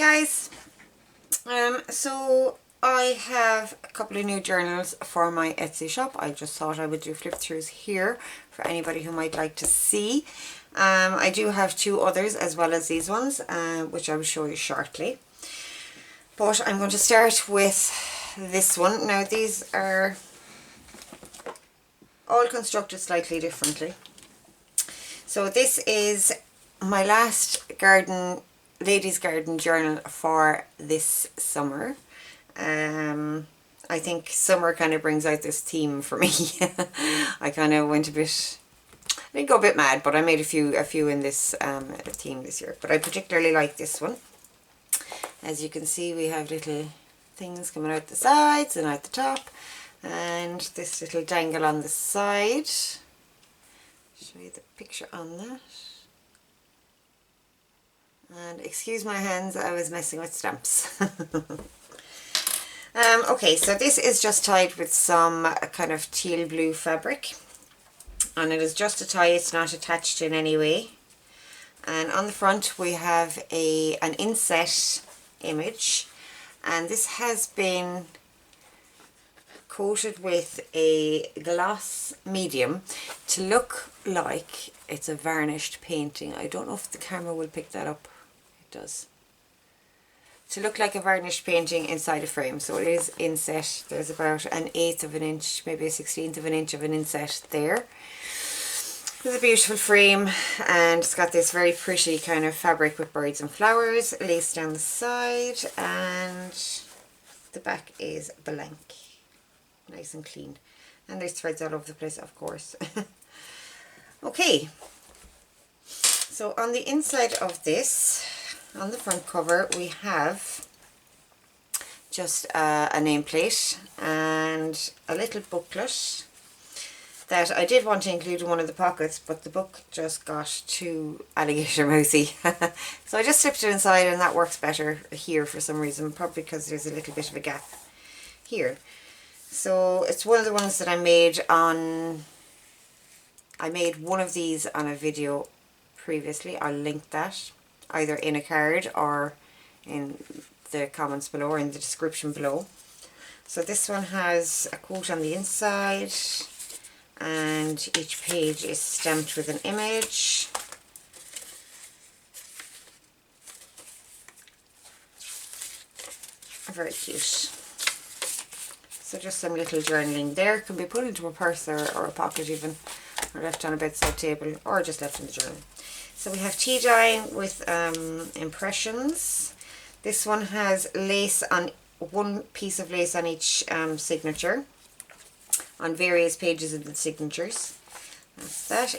guys, so I have a couple of new journals for my Etsy shop. I just thought I would do flip throughs here for anybody who might like to see. I do have two others as well as these ones, which I will show you shortly. But I'm going to start with this one. Now these are all constructed slightly differently. So this is my last ladies garden journal for this summer. I think summer kind of brings out this theme for me. I kind of went I didn't go a bit mad, but I made a few in this theme this year. But I particularly like this one. As you can see, we have little things coming out the sides and out the top, and this little dangle on the side. Show you the picture on that. And excuse my hands, I was messing with stamps. Okay, so this is just tied with some kind of teal blue fabric, and it is just a tie, it's not attached in any way. And on the front we have an inset image, and this has been coated with a gloss medium to look like it's a varnished painting. I don't know if the camera will pick that up. It does. To look like a varnished painting inside a frame. So it is inset. There's about 1/8 of an inch, maybe 1/16 of an inch of an inset there. It's a beautiful frame, and it's got this very pretty kind of fabric with birds and flowers, lace down the side, and the back is blank. Nice and clean. And there's threads all over the place, of course. Okay. So on the inside of this, on the front cover, we have just a nameplate and a little booklet that I did want to include in one of the pockets, but the book just got too alligator mousy. So I just slipped it inside, and that works better here for some reason, probably because there's a little bit of a gap here. So it's one of the ones that I made one of these on a video previously. I'll link that either in a card or in the comments below or in the description below. So this one has a quote on the inside, and each page is stamped with an image. Very cute. So just some little journaling there. Can be put into a purse or a pocket even, or left on a bedside table, or just left in the journal. So we have tea dyeing with impressions. This one has lace on, one piece of lace on each signature, on various pages of the signatures. That's that.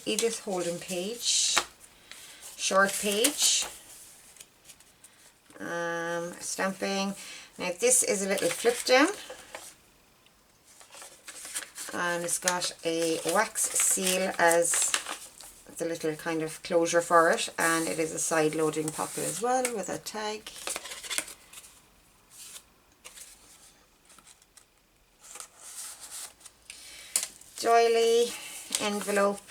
Edith Holden page, short page, stamping. Now this is a little flip down, and it's got a wax seal as the little kind of closure for it, and it is a side loading pocket as well with a tag. Doily envelope,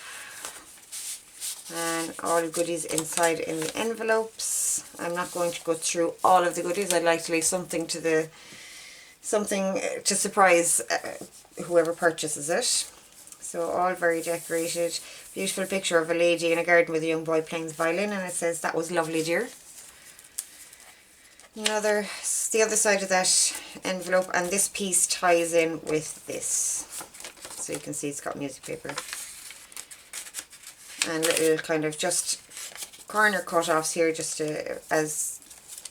and all the goodies inside in the envelopes. I'm not going to go through all of the goodies. I'd like to leave something to surprise whoever purchases it. So all very decorated. Beautiful picture of a lady in a garden with a young boy playing the violin, and it says, "That was lovely, dear." The other side of that envelope, and this piece ties in with this. So you can see it's got music paper. And little kind of just corner cut-offs here just as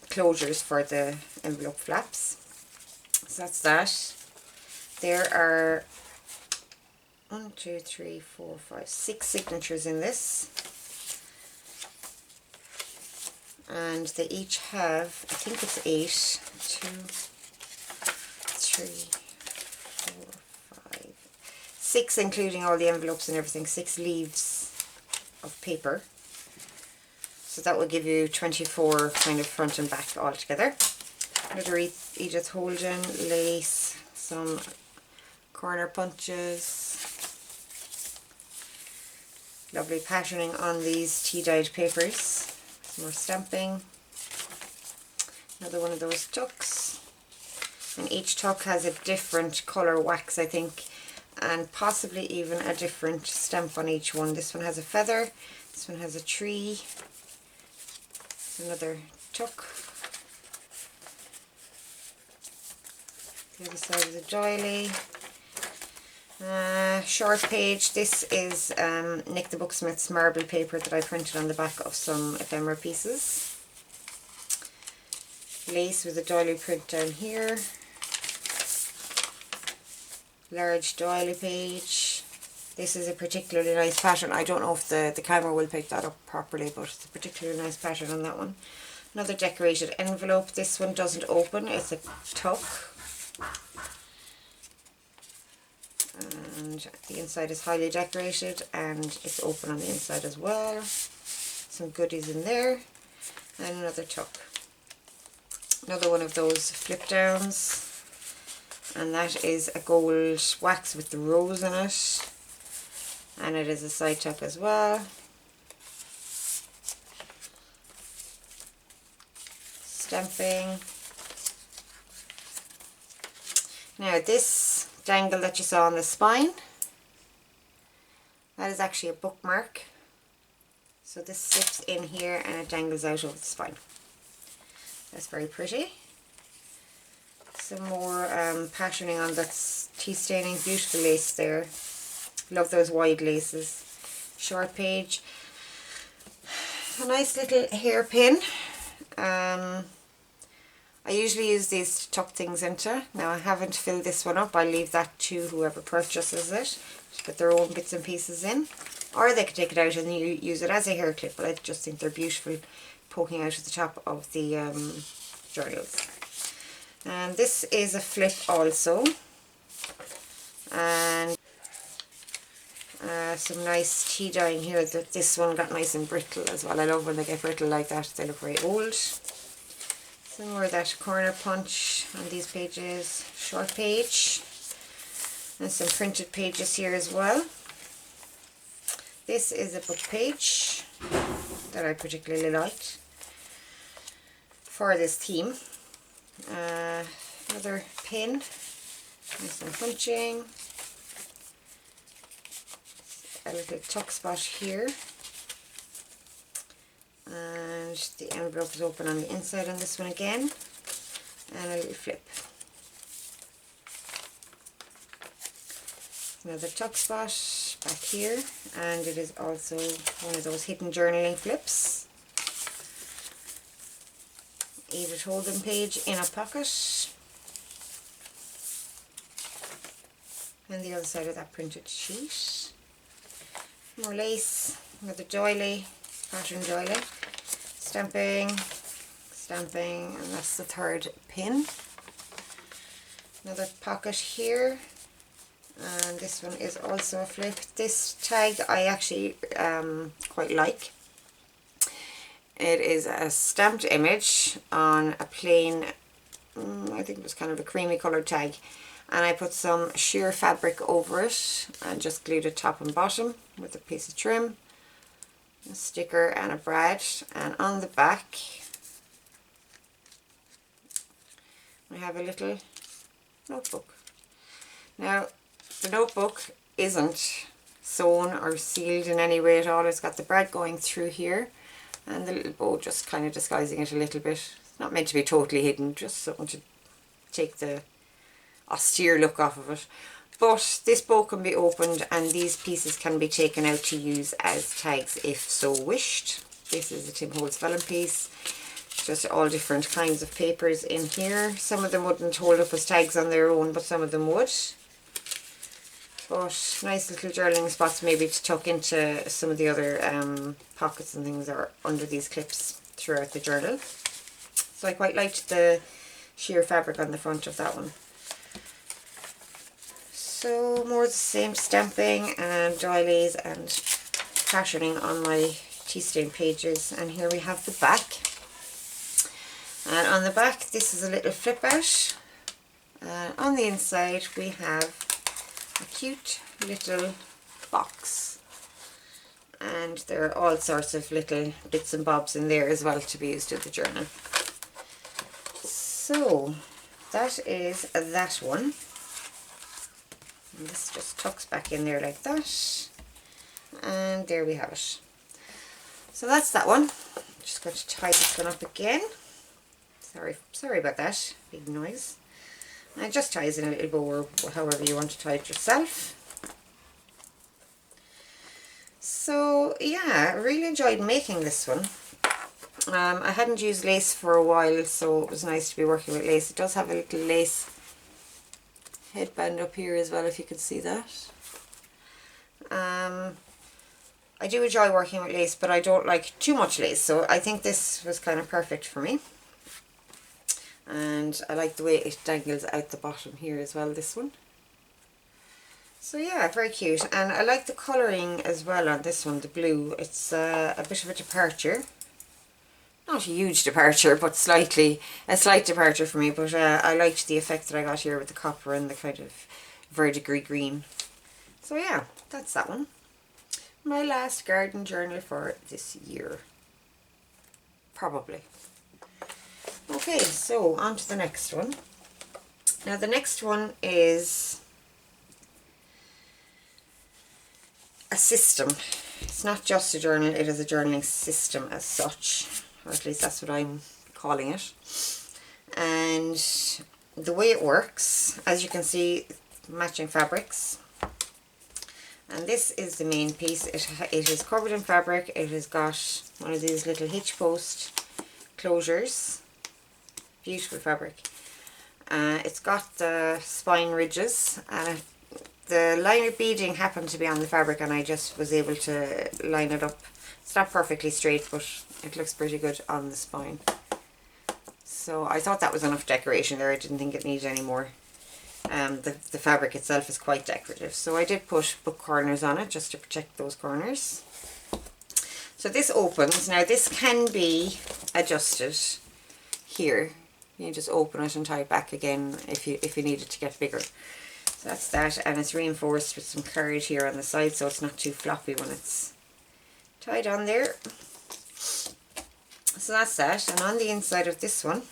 closures for the envelope flaps. So that's that. There are 6 signatures in this, and they each have, I think it's 8, 2, 3, 4, 5, 6, including all the envelopes and everything, 6 leaves of paper. So that will give you 24 kind of front and back all together. Another Edith Holden lace, some corner punches, lovely patterning on these tea-dyed papers, some more stamping, Another one of those tucks. And each tuck has a different colour wax, I think, and possibly even a different stamp on each one. This one has a feather, this one has a tree, another tuck. The other side is a doily. Short page. This is Nick the Booksmith's marble paper that I printed on the back of some ephemera pieces. Lace with a doily print down here. Large doily page. This is a particularly nice pattern. I don't know if the camera will pick that up properly, but it's a particularly nice pattern on that one. Another decorated envelope. This one doesn't open, it's a tuck. And the inside is highly decorated and it's open on the inside as well. Some goodies in there. And another tuck. Another one of those flip downs. And that is a gold wax with the rose in it. And it is a side tuck as well. Stamping. Now this dangle that you saw on the spine, that is actually a bookmark. So this slips in here and it dangles out over the spine. That's very pretty. Some more patterning on that tea staining, beautiful lace there. Love those wide laces. Short page. A nice little hairpin. I usually use these to tuck things into. Now I haven't filled this one up. I leave that to whoever purchases it to put their own bits and pieces in. Or they could take it out and use it as a hair clip, but I just think they're beautiful poking out at the top of the journals. And this is a flip also. And some nice tea dyeing here. This one got nice and brittle as well. I love when they get brittle like that. They look very old. Some more of that corner punch on these pages. Short page. And some printed pages here as well. This is a book page that I particularly liked for this theme. Another pin and some punching. A little tuck spot here. And the envelope is open on the inside on this one again. And a little flip. Another tuck spot back here, and it is also one of those hidden journaling flips. Edith Holden page in a pocket. And the other side of that printed sheet. More lace, another doily, pattern doily. Stamping, stamping, and that's the third pin. Another pocket here. And this one is also a flip. This tag I actually quite like. It is a stamped image on a plain, I think it was kind of a creamy coloured tag, and I put some sheer fabric over it and just glued it top and bottom with a piece of trim, a sticker and a brad. And on the back I have a little notebook. Now the notebook isn't sewn or sealed in any way at all. It's got the brad going through here and the little bow just kind of disguising it a little bit. It's not meant to be totally hidden, just something to take the austere look off of it. But this bow can be opened and these pieces can be taken out to use as tags if so wished. This is a Tim Holtz vellum piece. Just all different kinds of papers in here. Some of them wouldn't hold up as tags on their own, but some of them would. But nice little journaling spots maybe to tuck into some of the other pockets and things that are under these clips throughout the journal. So I quite liked the sheer fabric on the front of that one. So more of the same stamping and doilies and patterning on my tea stain pages. And here we have the back. And on the back this is a little flip out. On the inside we have a cute little box, and there are all sorts of little bits and bobs in there as well to be used in the journal. So that is that one. And this just tucks back in there like that. And there we have it. So that's that one. Just going to tie this one up again. Sorry about that, big noise. And it just ties in a little bow or however you want to tie it yourself. So yeah, I really enjoyed making this one. I hadn't used lace for a while, so it was nice to be working with lace. It does have a little lace headband up here as well, if you can see that. I do enjoy working with lace, but I don't like too much lace, so I think this was kind of perfect for me. And I like the way it dangles out the bottom here as well, this one. So yeah, very cute. And I like the colouring as well on this one, the blue. It's a bit of a departure. Not a huge departure, but a slight departure for me. But I liked the effect that I got here with the copper and the kind of verdigris green. So yeah, that's that one. My last garden journal for this year. Probably. Okay, so on to the next one. Now the next one is a system. It's not just a journal, it is a journaling system as such, or at least that's what I'm calling it. And the way it works, as you can see, matching fabrics. And this is the main piece. It is covered in fabric. It has got one of these little hitch post closures. Beautiful fabric. It's got the spine ridges, and the liner beading happened to be on the fabric, and I just was able to line it up. It's not perfectly straight, but it looks pretty good on the spine. So I thought that was enough decoration there. I didn't think it needed any more. The fabric itself is quite decorative, so I did put book corners on it just to protect those corners. So this opens. Now this can be adjusted here. You just open it and tie it back again if you need it to get bigger. So that's that, and it's reinforced with some card here on the side so it's not too floppy when it's tied on there. So that's that, and on the inside of this one,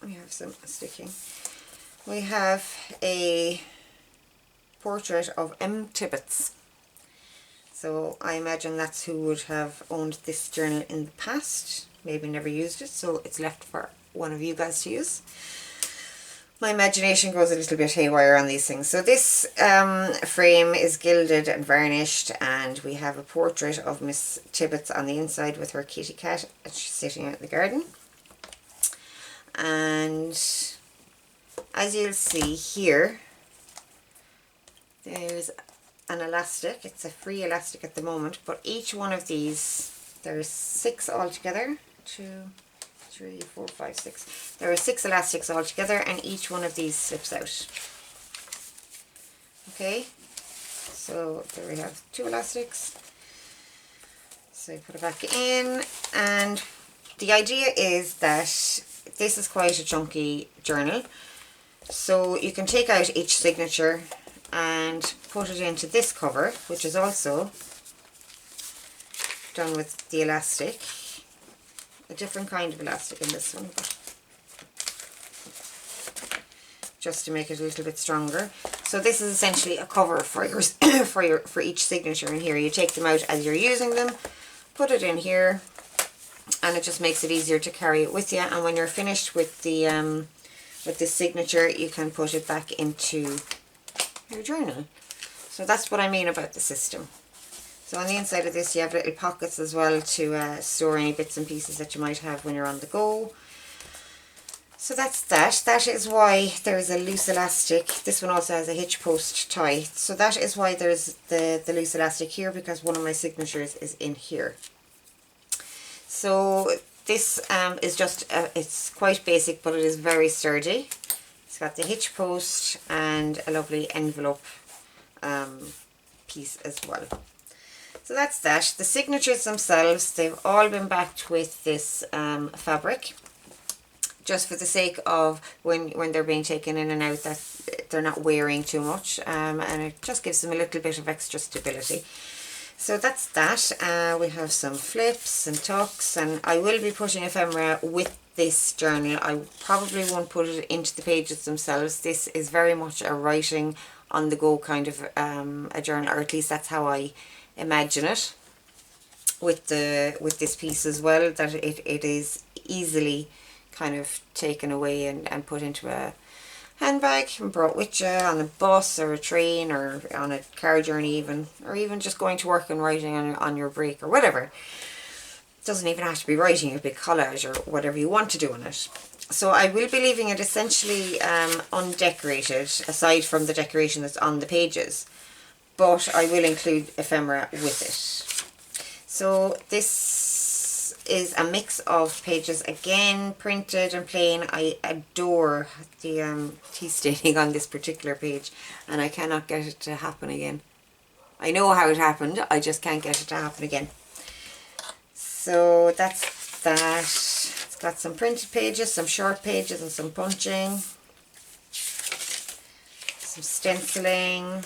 we have some sticking. We have a portrait of M. Tibbetts. So I imagine that's who would have owned this journal in the past. Maybe never used it, so it's left for one of you guys to use. My imagination goes a little bit haywire on these things. So this frame is gilded and varnished, and we have a portrait of Miss Tibbetts on the inside with her kitty cat, and she's sitting out in the garden. And as you'll see here, there's an elastic. It's a free elastic at the moment, but each one of these, there's 6 altogether. 2, 3, 4, 5, 6. There are 6 elastics altogether, and each one of these slips out. Okay, so there we have 2 elastics. So you put it back in, and the idea is that this is quite a chunky journal, so you can take out each signature and put it into this cover, which is also done with the elastic. A different kind of elastic in this one, just to make it a little bit stronger. So this is essentially a cover for yours for each signature in here. You take them out as you're using them, put it in here, and it just makes it easier to carry it with you. And when you're finished with the signature, you can put it back into your journal. So that's what I mean about the system. So on the inside of this you have little pockets as well to store any bits and pieces that you might have when you're on the go. So that's that. That is why there's a loose elastic. This one also has a hitch post tie. So that is why there's the loose elastic here, because one of my signatures is in here. So this is just, it's quite basic, but it is very sturdy. It's got the hitch post and a lovely envelope piece as well. So that's that. The signatures themselves, they've all been backed with this fabric, just for the sake of when they're being taken in and out, that they're not wearing too much, and it just gives them a little bit of extra stability. So that's that. We have some flips and tucks, and I will be putting ephemera with this journal. I probably won't put it into the pages themselves. This is very much a writing on the go kind of a journal, or at least that's how I imagine it with this piece as well, that it is easily kind of taken away and put into a handbag and brought with you on a bus or a train or on a car journey even, or even just going to work and writing on your break or whatever. It doesn't even have to be writing a big collage or whatever you want to do on it. So I will be leaving it essentially undecorated, aside from the decoration that's on the pages, but I will include ephemera with it. So this is a mix of pages, again printed and plain. I adore the tea staining on this particular page, and I cannot get it to happen again. I know how it happened, I just can't get it to happen again. So that's that. It's got some printed pages, some short pages and some punching, some stenciling.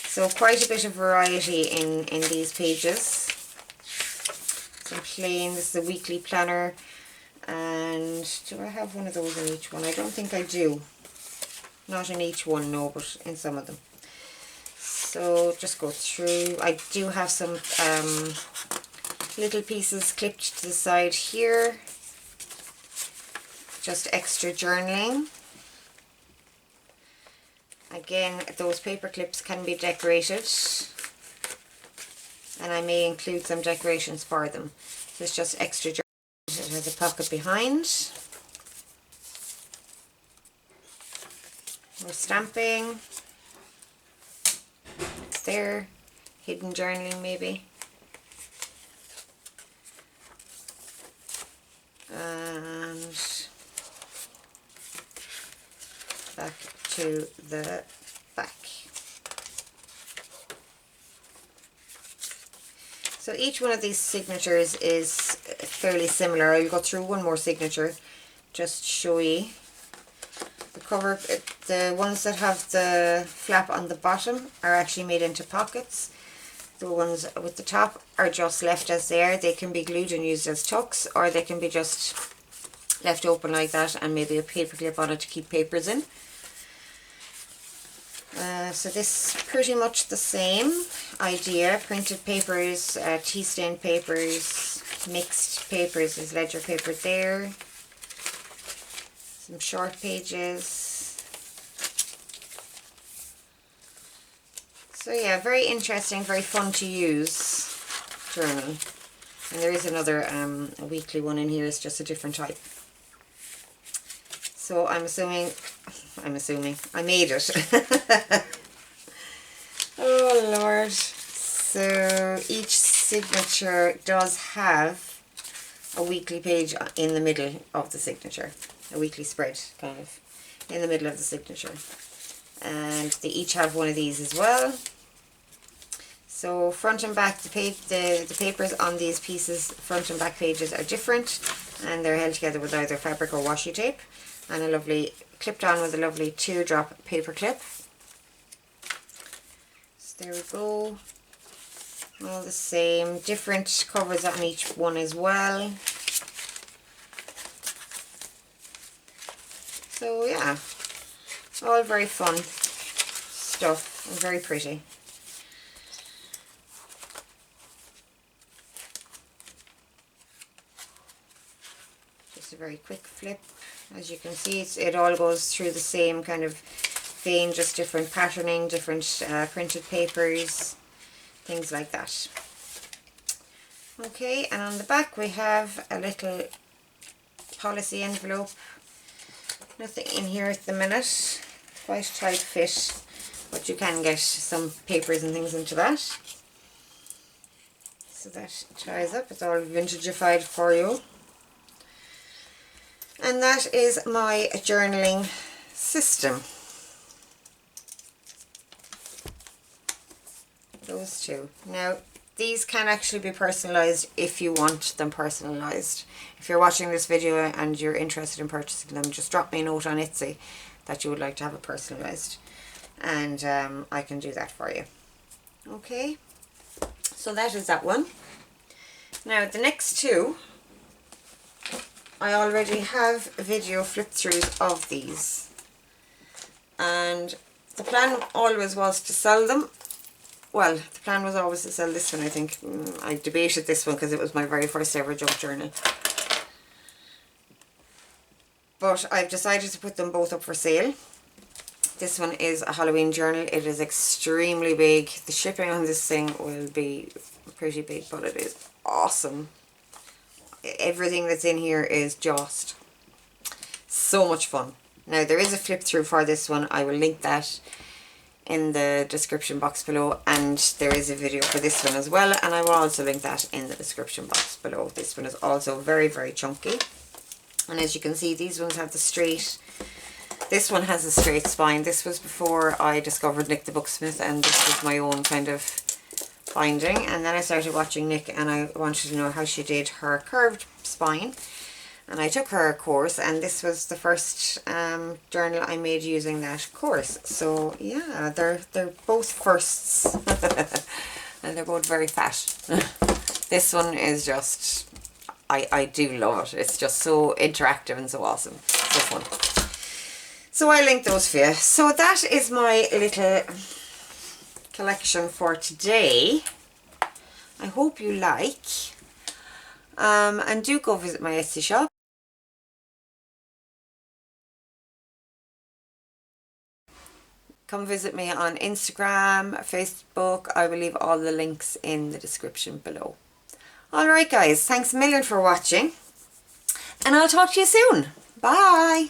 So quite a bit of variety in these pages. Some plain, this is a weekly planner, and do I have one of those in each one? I don't think I do. Not in each one, no, but in some of them. So just go through. I do have some little pieces clipped to the side here, just extra journaling. Again, those paper clips can be decorated, and I may include some decorations for them. So it's just extra journaling. It has a pocket behind. More stamping. It's there. Hidden journaling maybe. And back to the back. So each one of these signatures is fairly similar. I'll go through one more signature just to show you. The cover, the ones that have the flap on the bottom are actually made into pockets. The ones with the top are just left as they are. They can be glued and used as tucks, or they can be just left open like that and maybe a paper clip on it to keep papers in. So this is pretty much the same idea. Printed papers, tea stain papers, mixed papers, is ledger paper there. Some short pages. So yeah, very interesting, very fun to use journal. And there is another a weekly one in here, it's just a different type. So I'm assuming, I made it. Oh Lord. So each signature does have a weekly page in the middle of the signature. A weekly spread, kind of, in the middle of the signature. And they each have one of these as well. So front and back, the papers on these pieces, front and back pages are different, and they're held together with either fabric or washi tape, and a lovely, clipped on with a lovely teardrop paper clip. So there we go. All the same, different covers on each one as well. So yeah, all very fun stuff and very pretty. Just a very quick flip. As you can see, it all goes through the same kind of vein, just different patterning, different printed papers, things like that. Okay, and on the back we have a little policy envelope. Nothing in here at the minute, quite a tight fit, but you can get some papers and things into that. So that ties up, it's all vintagified for you. And that is my journaling system. Those two. Now, these can actually be personalised if you want them personalised. If you're watching this video and you're interested in purchasing them, just drop me a note on Etsy that you would like to have it personalised, and I can do that for you. Okay, so that is that one. Now the next two I already have video flip-throughs of these, and the plan always was to sell them. Well, the plan was always to sell this one, I think. I debated this one because it was my very first ever junk journal. But I've decided to put them both up for sale. This one is a Halloween journal. It is extremely big. The shipping on this thing will be pretty big, but it is awesome. Everything that's in here is just so much fun. Now, there is a flip through for this one. I will link that in the description box below, and there is a video for this one as well, and I will also link that in the description box below. This one is also very, very chunky, and as you can see, these ones have the straight, this one has a straight spine. This was before I discovered Nick the Booksmith, and this was my own kind of binding, and then I started watching Nick and I wanted to know how she did her curved spine, and I took her course, and this was the first journal I made using that course. So yeah, they're both firsts and they're both very fat. This one is just, I do love it. It's just so interactive and so awesome. So fun. So I linked those for you. So that is my little collection for today. I hope you like. And do go visit my Etsy shop. Come visit me on Instagram, Facebook. I will leave all the links in the description below. Alright guys, thanks a million for watching, and I'll talk to you soon. Bye!